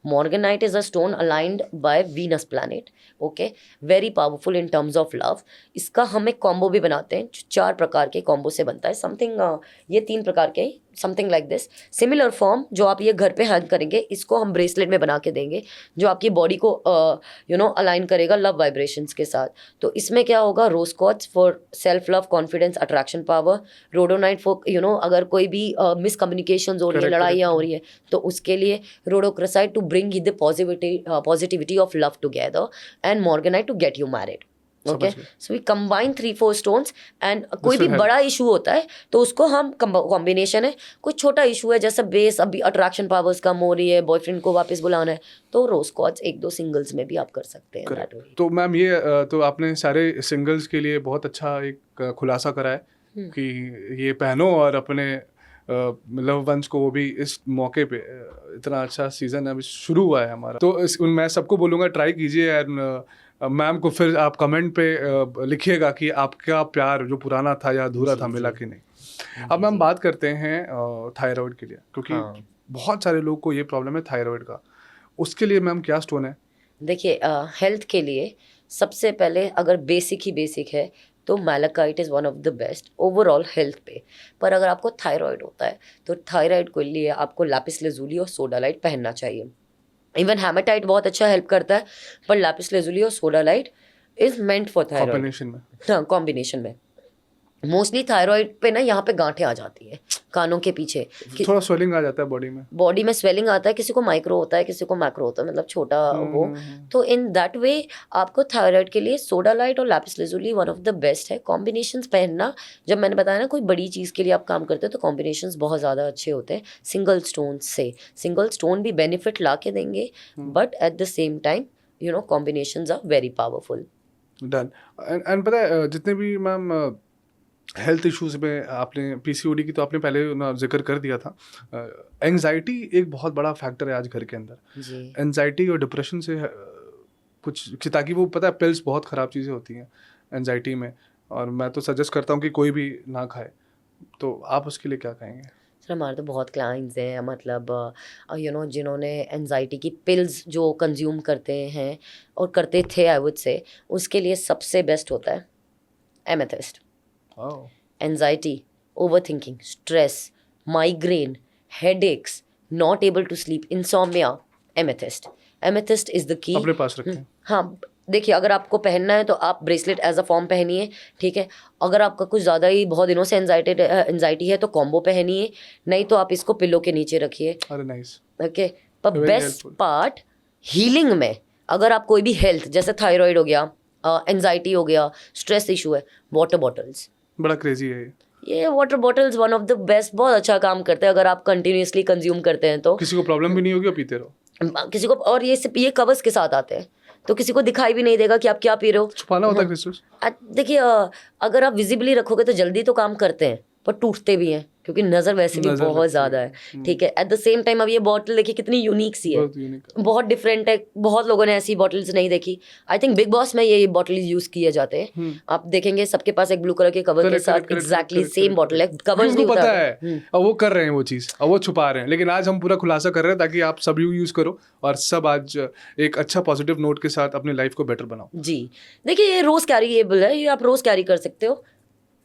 Morganite is a stone aligned by Venus planet, okay, very powerful in terms of love. इसका हम एक कॉम्बो भी बनाते हैं, 4 प्रकार के कॉम्बो से बनता है, समथिंग ये 3 प्रकार के, something like this, similar form, जो आप ये घर पे हैंग करेंगे, इसको हम ब्रेसलेट में बना के देंगे, जो आपकी बॉडी को अलाइन करेगा लव वाइब्रेशंस के साथ। तो इसमें क्या होगा, rose quartz for self love, confidence, attraction power, rhodonite for अगर कोई भी मिसकम्युनिकेशन हो रही है, लड़ाइयाँ हो रही है, तो उसके लिए, rhodochrosite to bring the positivity of love together, and morganite to get you married. Okay, so we combine 3-4 stones. And कोई भी बड़ा इशू होता है तो उसको हम कॉम्बिनेशन है, कोई छोटा इशू है जैसे बेस, अभी अट्रैक्शन पावर्स कम हो रही है, बॉयफ्रेंड को वापस बुलाना है, तो रोज क्वार्ट्ज 1-2 सिंगल्स में भी आप कर सकते हैं। तो मैम ये तो आपने सारे सिंगल्स के लिए बहुत अच्छा एक खुलासा करा है कि ये पहनो और अपने लव वंस को, वो भी इस मौके पे, इतना अच्छा सीजन अभी शुरू हुआ है हमारा, तो मैं सबको बोलूँगा ट्राई कीजिए। एंड मैम को फिर आप कमेंट पे लिखिएगा कि आपका प्यार जो पुराना था या अधूरा था मिला कि नहीं। अब मैम बात करते हैं थायराइड के लिए, क्योंकि बहुत सारे लोग को ये प्रॉब्लम है थायराइड का, उसके लिए मैम क्या स्टोन है? देखिए, हेल्थ के लिए सबसे पहले अगर बेसिक ही बेसिक है तो malachite is one of the best overall health पे। पर अगर आपको थायराइड होता है तो थायराइड के लिए आपको लैपिस lazuli और सोडालाइट पहनना चाहिए। इवन हेमाटाइट बहुत अच्छा हेल्प करता है, पर लैपिस lazuli और sodalite is meant for thyroid. Combination में, हाँ, कॉम्बिनेशन में। मोस्टली थायराइड पे ना यहाँ पे गांठें आ जाती है कानों के पीछे, थोड़ा स्वेलिंग आ जाता है बॉडी में स्वेलिंग आता है, किसी को माइक्रो होता है, किसी को मैक्रो होता है, मतलब छोटा वो। तो इन दैट वे आपको थायराइड के लिए सोडालाइट और Lapis lazuli one of the best है। कॉम्बिनेशंस पहनना, जब मैंने बताया ना कोई बड़ी चीज़ के लिए आप काम करते हो तो कॉम्बिनेशंस बहुत ज़्यादा अच्छे होते हैं सिंगल स्टोन से। सिंगल स्टोन भी बेनिफिट ला के देंगे, but at the same time combinations are very powerful. Done. And पता है, जितने भी मैम हेल्थ इश्यूज में आपने PCOD की तो आपने पहले जिक्र कर दिया था, एंजाइटी एक बहुत बड़ा फैक्टर है आज घर के अंदर। एंजाइटी और डिप्रेशन से कुछ, ताकि वो पता है पिल्स बहुत ख़राब चीज़ें होती हैं एंजाइटी में, और मैं तो सजेस्ट करता हूँ कि कोई भी ना खाए, तो आप उसके लिए क्या कहेंगे? सर, हमारे तो बहुत क्लाइंट्स हैं, मतलब जिन्होंने एंजाइटी की पिल्स जो कंज्यूम करते हैं और करते थे, आई वुड से, उसके लिए सबसे बेस्ट होता है amethyst. Anxiety, overthinking, stress, migraine, headaches, not able to sleep, insomnia, amethyst is the key. अपने पास रखें। हाँ, देखिए, अगर आपको पहनना है तो आप ब्रेसलेट एज अ फॉर्म पहनिए, ठीक है। अगर आपका कुछ ज़्यादा ही बहुत दिनों से एंजाइटी है तो कॉम्बो पहनिए, नहीं तो आप इसको पिलो के नीचे रखिए। अरे नाइस। ओके, पर बेस्ट पार्ट हीलिंग में, अगर आप कोई भी हेल्थ जैसे थायराइड हो गया, एंजाइटी हो गया, स्ट्रेस इशू है, वाटर बॉटल्स बड़ा क्रेजी है ये water bottles one of the best, बहुत अच्छा काम करते हैं अगर आप कंटिन्यूसली कंज्यूम करते हैं तो। किसी को प्रॉब्लम भी नहीं होगी और पीते रहो। किसी को, और ये कवर्स के साथ आते हैं, तो किसी को दिखाई भी नहीं देगा कि आप क्या पी रहे हो। छुपाना होता है क्रिस्टल्स? देखिए अगर आप विजिबली रखोगे तो जल्दी तो काम करते हैं पर टूटते भी हैं क्योंकि नज़र वैसे भी नजर बहुत लगती ज़्यादा है। है। ठीक है, एट द सेम टाइम अब ये बॉटल देखिए कितनी यूनिक सी है, बहुत यूनिक। बहुत डिफरेंट है। बहुत लोगों ने ऐसी बॉटल्स नहीं देखी। आई थिंक बिग बॉस में ये बॉटल यूज किए जाते हैं। आप देखेंगे सबके पास एक ब्लू कलर के कवर के साथ एग्जैक्टली सेम बॉटल है, कवर्स नहीं उनको पता उतारते। है और वो कर रहे हैं वो चीज़, और वो छुपा रहे हैं। लेकिन आज हम पूरा खुलासा कर रहे हैं ताकि आप सब यूज करो और सब आज एक अच्छा पॉजिटिव नोट के साथ अपनी लाइफ को बेटर बनाओ। जी देखिए ये रोज कैरीएबल है, ये आप रोज कैरी कर सकते हो।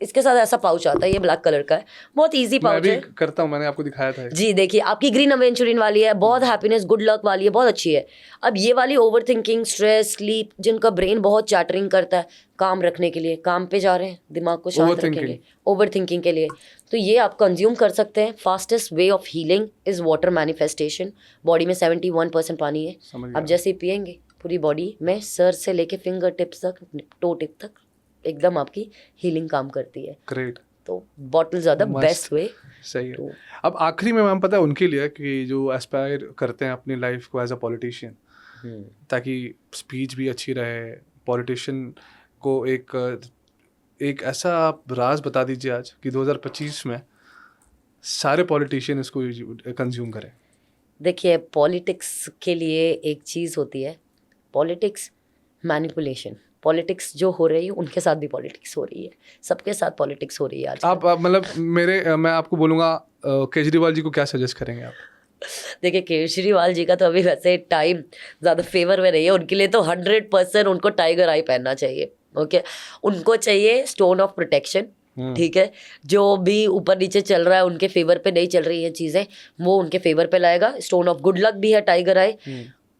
इसके साथ ऐसा पाउच आता है, ये ब्लैक कलर का है, बहुत इजी मैं पाउच भी है। करता हूँ, मैंने आपको दिखाया था। जी देखिए आपकी ग्रीन एवेंचुरिन वाली है, बहुत हैप्पीनेस गुड लक वाली है, बहुत अच्छी है। अब ये वाली ओवर थिंकिंग, स्ट्रेस, स्लीप, जिनका ब्रेन बहुत चैटरिंग करता है काम रखने के लिए, काम पे जा रहे हैं दिमाग को शांत रखेंगे ओवर थिंकिंग के लिए, तो ये आप कंज्यूम कर सकते हैं। Fastest way of healing is water manifestation. Body में 71% पानी है। अब जैसे ही पियेंगे पूरी बॉडी में सर से लेके फिंगर टिप्स तक, टो टिप तक एकदम आपकी हीलिंग काम करती है। ग्रेट। तो बॉटल ज़्यादा बेस्ट वे। सही है। अब आखिरी में मैम पता है उनके लिए कि जो एस्पायर करते हैं अपनी लाइफ को एज अ पॉलिटिशियन, ताकि स्पीच भी अच्छी रहे, पॉलिटिशियन को एक ऐसा आप राज बता दीजिए आज कि 2025 में सारे पॉलिटिशियन इसको कंज्यूम करें। देखिए पॉलिटिक्स के लिए एक चीज़ होती है, पॉलिटिक्स मैनिपुलेशन। पॉलिटिक्स जो हो रही है उनके साथ भी पॉलिटिक्स हो रही है, सबके साथ पॉलिटिक्स हो रही है आज। आप मतलब मैं आपको बोलूँगा केजरीवाल जी को क्या सजेस्ट करेंगे आप? देखिए केजरीवाल जी का तो अभी वैसे टाइम ज़्यादा फेवर में नहीं है, उनके लिए तो 100% उनको टाइगर आई पहनना चाहिए। ओके, उनको चाहिए स्टोन ऑफ प्रोटेक्शन। ठीक है, जो भी ऊपर नीचे चल रहा है उनके फेवर पे नहीं चल रही हैं चीज़ें, वो उनके फेवर पे लाएगा। स्टोन ऑफ गुड लक भी है टाइगर आई,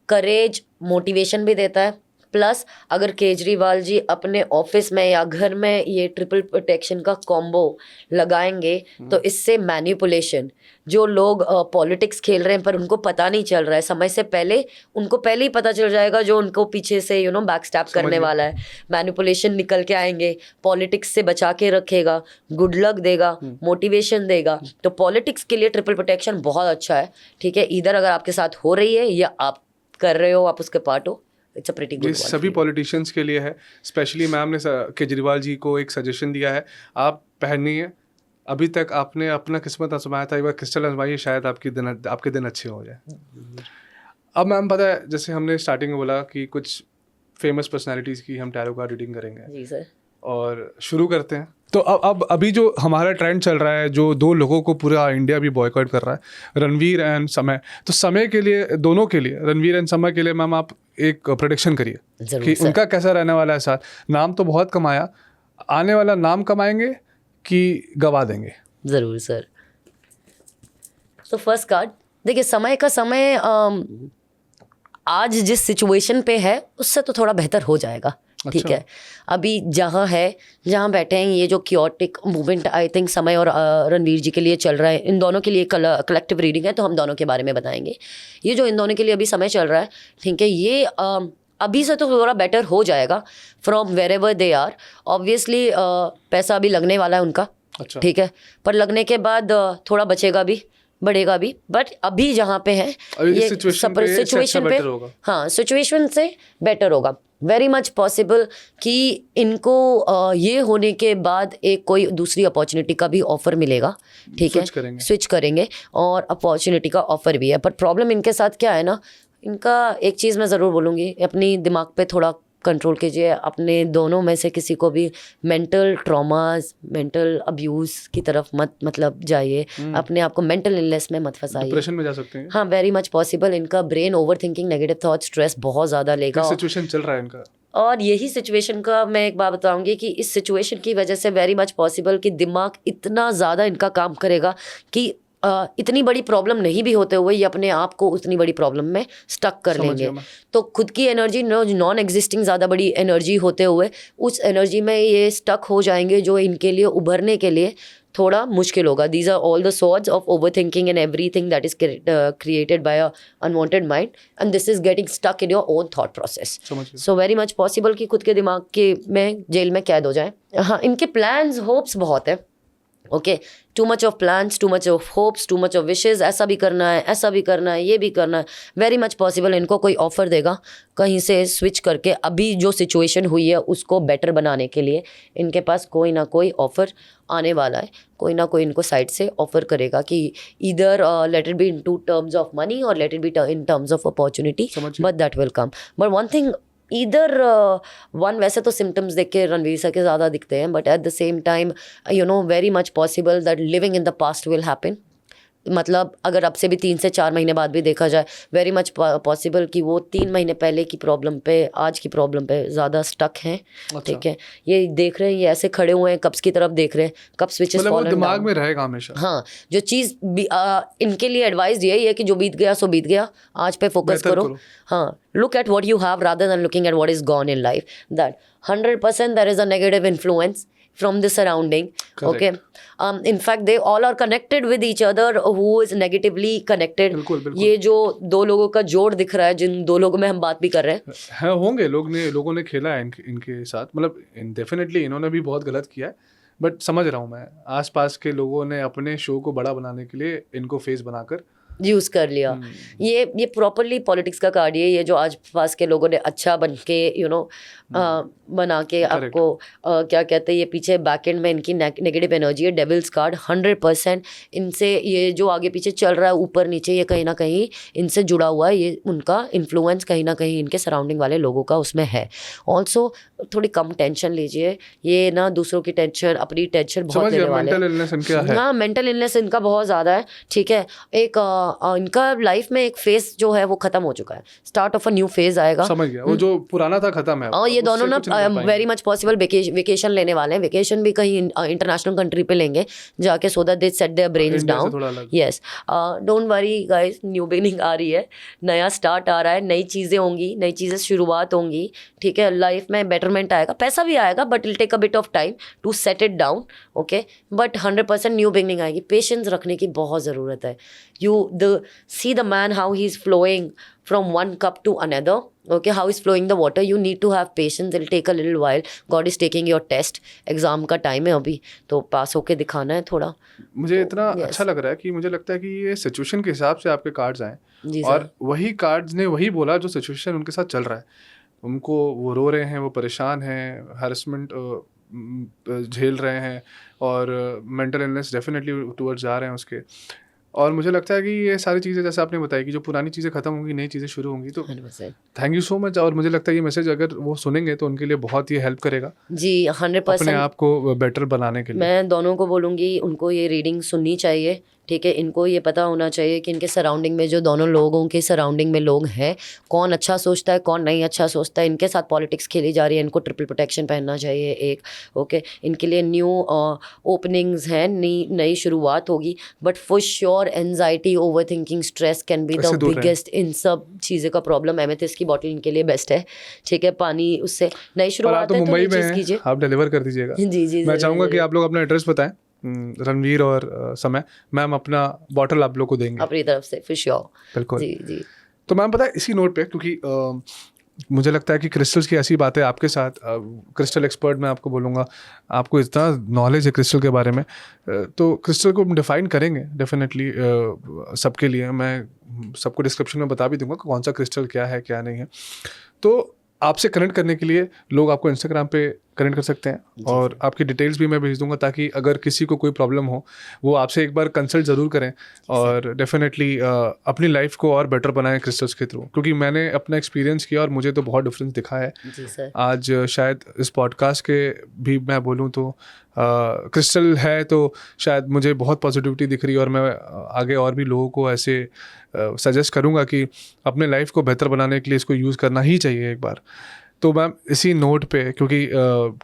करेज, मोटिवेशन भी देता है। प्लस अगर केजरीवाल जी अपने ऑफिस में या घर में ये ट्रिपल प्रोटेक्शन का कॉम्बो लगाएंगे तो इससे मैनिपुलेशन, जो लोग पॉलिटिक्स खेल रहे हैं पर उनको पता नहीं चल रहा है, समय से पहले उनको पहले ही पता चल जाएगा जो उनको पीछे से बैकस्टैप करने वाला है। मैनिपुलेशन निकल के आएंगे, पॉलिटिक्स से बचा के रखेगा, गुड लक देगा, मोटिवेशन देगा। तो पॉलिटिक्स के लिए ट्रिपल प्रोटेक्शन बहुत अच्छा है। ठीक है, इधर अगर आपके साथ हो रही है या आप कर रहे हो, आप उसके पार्ट हो, it's a pretty good one. सभी पॉलिटिशियंस के लिए है। स्पेशली मैम ने केजरीवाल जी को एक सजेशन दिया है, आप पहनिए। अभी तक आपने अपना किस्मत आजमाया था, एक बार क्रिस्टल आजमाइए, शायद आपके दिन अच्छे हो जाए। अब मैम पता है जैसे हमने स्टार्टिंग में बोला कि कुछ फेमस पर्सनालिटीज़ की हम टैरो कार्ड रीडिंग करेंगे। जी सर। और शुरू करते हैं। तो अब अभी जो हमारा ट्रेंड चल रहा है, जो दो लोगों को पूरा इंडिया भी बॉयकॉट कर रहा है, रणवीर एंड समय। तो समय के लिए, दोनों के लिए, रणवीर एंड समय के लिए मैम आप एक प्रेडिक्शन करिए कि उनका कैसा रहने वाला है साथ। नाम तो बहुत कमाया, आने वाला नाम कमाएंगे कि गवा देंगे? ज़रूर सर। तो फर्स्ट कार्ड देखिए, समय का समय आज जिस सिचुएशन पे है उससे तो थोड़ा बेहतर हो जाएगा। ठीक है, अभी जहाँ बैठे हैं, ये जो क्योटिक मूवमेंट आई थिंक समय और रणवीर जी के लिए चल रहा है, इन दोनों के लिए कलेक्टिव रीडिंग है तो हम दोनों के बारे में बताएंगे। ये जो इन दोनों के लिए अभी समय चल रहा है, ठीक है, ये अभी से तो थोड़ा बेटर हो जाएगा from wherever they are. Obviously पैसा अभी लगने वाला है उनका। अच्छा। ठीक है, पर लगने के बाद थोड़ा बचेगा भी, बढ़ेगा भी। बट अभी जहाँ पे है ये सिचुएशन पे, हाँ, सिचुएशन से बेटर होगा। वेरी मच पॉसिबल कि इनको ये होने के बाद एक कोई दूसरी अपॉर्चुनिटी का भी ऑफर मिलेगा। ठीक है, स्विच करेंगे और अपॉर्चुनिटी का ऑफर भी है। पर प्रॉब्लम इनके साथ क्या है ना, इनका एक चीज़ मैं ज़रूर बोलूँगी, अपनी दिमाग पे थोड़ा कंट्रोल कीजिए। अपने दोनों में से किसी को भी मेंटल ट्रॉमास, मेंटल अब्यूज़ की तरफ मत जाइए। अपने आप को मेंटल इलनेस में मत फंसाइए। डिप्रेशन में जा सकते हैं। हाँ, वेरी मच पॉसिबल। इनका brain over thinking, negative thought, stress बहुत ज़्यादा लेगा। सिचुएशन चल रहा है इनका, और यही सिचुएशन का मैं एक बात बताऊंगी कि इस सिचुएशन की वजह से वेरी मच पॉसिबल कि दिमाग इतना ज़्यादा इनका काम करेगा कि इतनी बड़ी प्रॉब्लम नहीं भी होते हुए ये अपने आप को उतनी बड़ी प्रॉब्लम में स्टक कर लेंगे। तो खुद की एनर्जी, नॉन एग्जिस्टिंग ज़्यादा बड़ी एनर्जी होते हुए उस एनर्जी में ये स्टक हो जाएंगे, जो इनके लिए उभरने के लिए थोड़ा मुश्किल होगा। These are all the sorts of over thinking and everything that is created by a unwanted mind and this is getting stuck in your own thought process. So very much possible कि खुद के दिमाग के में jail में कैद हो जाए। हाँ, इनके प्लान्स, होप्स बहुत है okay, too much of plans, too much of hopes, too much of wishes, ऐसा भी करना है, ऐसा भी करना है, ये भी करना है। वेरी मच पॉसिबल इनको कोई ऑफ़र देगा कहीं से स्विच करके, अभी जो सिचुएशन हुई है उसको बेटर बनाने के लिए इनके पास कोई ना कोई ऑफ़र आने वाला है, कोई ना कोई इनको साइड से ऑफ़र करेगा कि इधर let it be in to terms of money और let it be in terms of opportunity, but that will come. But one thing, इधर वन, वैसे तो सिम्टम्स देख के रणवीर सर के ज़्यादा दिखते हैं, but at the same time you know very much possible that living in the past will happen. मतलब अगर अब से भी 3 से 4 महीने बाद भी देखा जाए, वेरी मच पॉसिबल कि वो 3 महीने पहले की प्रॉब्लम पे, आज की प्रॉब्लम पे ज़्यादा स्टक हैं। ठीक है, ये देख रहे हैं, ये ऐसे खड़े हुए हैं, कप्स की तरफ देख रहे हैं, कप स्विचेस फॉलन दिमाग डाउन में रहेगा हमेशा। हाँ, जो चीज़ इनके लिए एडवाइस यही है कि जो बीत गया सो बीत गया, आज पे फोकस करो। हाँ, look at what you have rather than looking at what is gone in life. That 100% there is a negative influence from the surrounding. Correct. Okay. In fact they all are connected with each other who is negatively connected. बिल्कुल। ये जो दो लोगों का जोड़ दिख रहा है, जिन दो लोगों में हम बात भी कर रहे हैं, होंगे लोगों ने खेला है इनके साथ, मतलब डेफिनेटली इन्होंने भी बहुत गलत किया है, बट समझ रहा हूँ मैं, आसपास के लोगों ने अपने शो को बड़ा बनाने के लिए इनको फेस बनाकर यूज़ कर लिया। ये प्रॉपरली पॉलिटिक्स का कार्ड है, ये जो आज पास के लोगों ने अच्छा बन के यू नो बना के आपको क्या कहते हैं, ये पीछे बैक एंड में इनकी नेगेटिव एनर्जी है, डेविल्स कार्ड 100%। इनसे ये जो आगे पीछे चल रहा है ऊपर नीचे, ये कहीं ना कहीं इनसे जुड़ा हुआ है, ये उनका इन्फ्लुएंस कहीं ना कहीं इनके सराउंडिंग वाले लोगों का उसमें है। ऑल्सो थोड़ी कम टेंशन लीजिए, ये ना दूसरों की टेंशन, अपनी टेंशन बहुत लेने वाले हैं। हाँ, मेंटल इलनेस इनका बहुत ज़्यादा है। ठीक है, एक इनका लाइफ में एक फेज जो है वो खत्म हो चुका है, start of a new phase आएगा। समझ गया, वो जो पुराना था खत्म है। और ये दोनों ना वेरी मच पॉसिबल वेकेशन लेने वाले हैं, वेकेशन भी कहीं इंटरनेशनल कंट्री पे लेंगे जाके, so that they set their brains down. Yes, don't worry guys, new beginning आ रही है, नया स्टार्ट आ रहा है, नई चीज़ें होंगी, नई चीज़ें शुरुआत होंगी। ठीक है, लाइफ में बेटरमेंट आएगा, पैसा भी आएगा, but it'll take a bit of time to set it down. Okay, but 100% new beginning आएगी। पेशेंस रखने की बहुत ज़रूरत है। See the man how he's flowing from one cup to another. Okay, how is flowing the water. You need to have patience. It'll take a little while. God is taking your test. Exam का time है अभी, तो पास होके दिखाना है थोड़ा। मुझे इतना अच्छा लग रहा है कि मुझे लगता है कि ये सिचुएशन के हिसाब से आपके कार्ड्स आए, और वही कार्ड्स ने वही बोला जो सिचुएशन उनके साथ चल रहा है। उनको, वो रो रहे हैं, वो परेशान हैं, हैरेसमेंट झेल रहे हैं, और मेंटल इलनेस डेफिनेटली टूवर्ड्स जा रहे हैं उसके। और मुझे लगता है कि ये सारी चीज़ें जैसे आपने बताई कि जो पुरानी चीज़ें खत्म होंगी, नई चीज़ें शुरू होंगी, तो थैंक यू सो मच। और मुझे लगता है ये मैसेज अगर वो सुनेंगे तो उनके लिए बहुत ही हेल्प करेगा जी, 100% अपने आप को बेटर बनाने के लिए। मैं दोनों को बोलूँगी, उनको ये रीडिंग सुननी चाहिए। ठीक है, इनको ये पता होना चाहिए कि इनके सराउंडिंग में जो दोनों लोगों के सराउंडिंग में लोग हैं, कौन अच्छा सोचता है, कौन नहीं अच्छा सोचता है। इनके साथ पॉलिटिक्स खेली जा रही है, इनको ट्रिपल प्रोटेक्शन पहनना चाहिए एक। ओके, इनके लिए न्यू ओपनिंग्स हैं, नई शुरुआत होगी, but for sure anxiety, over thinking, stress can be the biggest in सब चीज़ें का प्रॉब्लम। एमेथिस्ट की बॉटल इनके लिए बेस्ट है। ठीक है, पानी, उससे नई शुरुआत है, तो नई चीज़ कीजिए। आप डिलीवर कर दीजिएगा। जी जी, मैं चाहूँगा कि आप लोग अपना एड्रेस बताएं, रणवीर और समय। मैम अपना बॉटल आप लोग को देंगे अपनी तरफ से, फॉर श्योर। बिल्कुल जी जी। तो मैम पता है, इसी नोट पे, क्योंकि मुझे लगता है कि क्रिस्टल्स की ऐसी बातें आपके साथ, क्रिस्टल एक्सपर्ट मैं आपको बोलूँगा, आपको इतना नॉलेज है क्रिस्टल के बारे में, तो क्रिस्टल को हम डिफ़ाइन करेंगे डेफिनेटली सबके लिए। मैं सबको डिस्क्रिप्शन में बता भी दूंगा कि कौन सा क्रिस्टल क्या है क्या नहीं है। तो आपसे कनेक्ट करने के लिए लोग आपको इंस्टाग्राम पे कनेक्ट कर सकते हैं, और आपकी डिटेल्स भी मैं भेज दूंगा, ताकि अगर किसी को कोई प्रॉब्लम हो वो आपसे एक बार कंसल्ट ज़रूर करें, और डेफिनेटली अपनी लाइफ को और बेटर बनाएं क्रिस्टल्स के थ्रू। क्योंकि मैंने अपना एक्सपीरियंस किया और मुझे तो बहुत डिफरेंस दिखा है। आज शायद इस पॉडकास्ट के भी मैं बोलूँ तो क्रिस्टल है, तो शायद मुझे बहुत पॉजिटिविटी दिख रही है, और मैं आगे और भी लोगों को ऐसे सजेस्ट करूँगा कि अपने लाइफ को बेहतर बनाने के लिए इसको यूज़ करना ही चाहिए एक बार। तो मैम इसी नोट पे, क्योंकि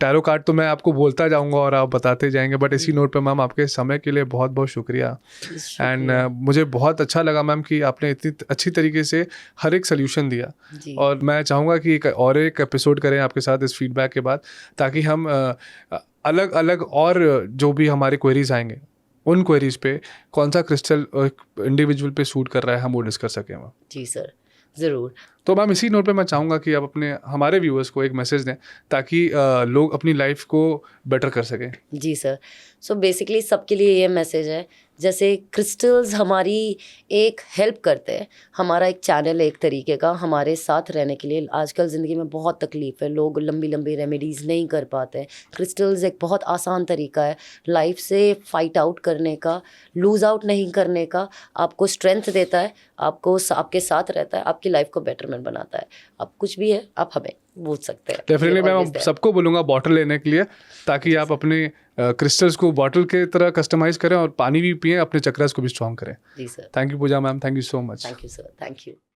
टैरो कार्ड तो मैं आपको बोलता जाऊंगा और आप बताते जाएंगे, बट इसी नोट पे मैम आपके समय के लिए बहुत बहुत शुक्रिया। एंड मुझे बहुत अच्छा लगा मैम कि आपने इतनी अच्छी तरीके से हर एक सोल्यूशन दिया, और मैं चाहूँगा कि एक एपिसोड करें आपके साथ इस फीडबैक के बाद, ताकि हम अलग अलग और जो भी हमारे क्वेरीज आएंगे, उन क्वेरीज पे कौन सा क्रिस्टल इंडिविजुअल पे सूट कर रहा है हम वो डिस्कस सकें। जी सर, ज़रूर। तो मैम इसी नोट पे मैं चाहूँगा कि आप अपने हमारे व्यूअर्स को एक मैसेज दें ताकि लोग अपनी लाइफ को बेटर कर सकें। जी सर। सो बेसिकली सबके लिए ये मैसेज है, जैसे क्रिस्टल्स हमारी एक हेल्प करते हैं, हमारा एक चैनल है एक तरीके का हमारे साथ रहने के लिए। आजकल ज़िंदगी में बहुत तकलीफ़ है, लोग लंबी लंबी रेमेडीज़ नहीं कर पाते हैं। क्रिस्टल्स एक बहुत आसान तरीका है लाइफ से फाइट आउट करने का, लूज़ आउट नहीं करने का। आपको स्ट्रेंथ देता है, आपको आपके साथ रहता है, आपकी लाइफ को बेटरमेंट बनाता है। अब कुछ भी है आप हमें पूछ सकते हैं। डेफिनेटली मैं सबको बोलूँगा बॉटल लेने के लिए ताकि आप अपने क्रिस्टल्स को बॉटल के तरह कस्टमाइज़ करें और पानी भी पिएं, अपने चक्रस को भी स्ट्रॉन्ग करें। जी sir. Thank you Pooja ma'am, thank you so much. Thank you sir. Thank you.